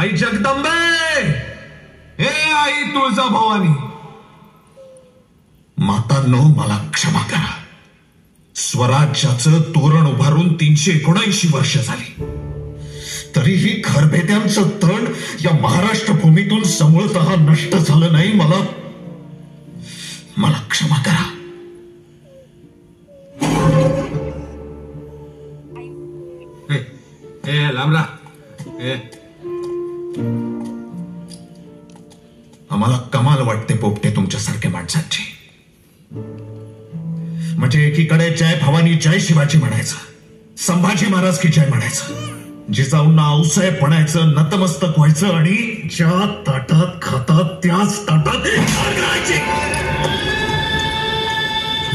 आई जगदंबे, हे आई तुळजाभवानी, मातांनो मला क्षमा करा. स्वराज्याचं तोरण उभारून 379 वर्ष झाली, तरीही खरबेत्यांचं तण या महाराष्ट्र भूमीतून समूळतः नष्ट झालं नाही. मला क्षमा करा. लांबरा, आम्हाला कमाल वाटते पोपटे तुमच्यासारख्या माणसांची. म्हणजे एकीकडे जय भवानी जय शिवाजी म्हणायचं, संभाजी महाराज की जय म्हणायचं, जिजाऊंना अवसय पणायचं, नतमस्तक व्हायचं आणि ज्या ताटात खातात त्याच ताटात राहायचे.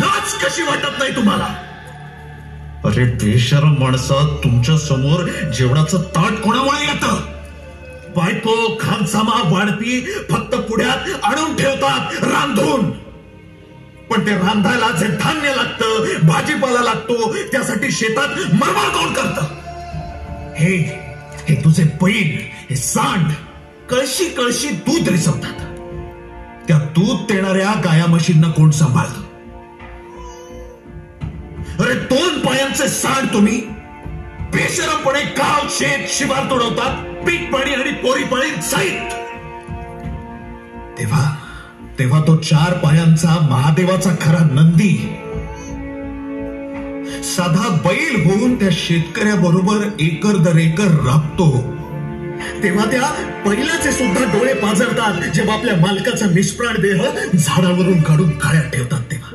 लाज कशी वाटत नाही तुम्हाला? अरे बेशरम माणसा, तुमच्या समोर जेवणाचं ताट कोणामुळे येतं? बायको खानसामा वाढपी फक्त पुढ्यात आणून ठेवतात रांधून. पण ते रांधायला जे धान्य लागतं, भाजीपाला लागतो, त्यासाठी शेतात मरमर कोण करतं? हे तुझे बैल, हे सांड कळशी कळशी दूध रिसवतात. त्या दूध देणाऱ्या गाया म्हशींना कोण सांभाळतं? अरे 2 पायांचे सांड तुम्ही बेशरमपणे गाव शेत शिवार तोडवतात, पीक पाणी आणि पोरी पाणी जाईत. तेव्हा तो 4 पायांचा महादेवाचा खरा नंदी साधा बैल होऊन त्या शेतकऱ्याबरोबर एकर दर एकर राबतो. तेव्हा त्या बैलाचे सुद्धा डोळे पाजळतात जेव्हा आपल्या मालकाचा निष्प्राण देह झाडावरून काढून काळ्यात ठेवतात. तेव्हा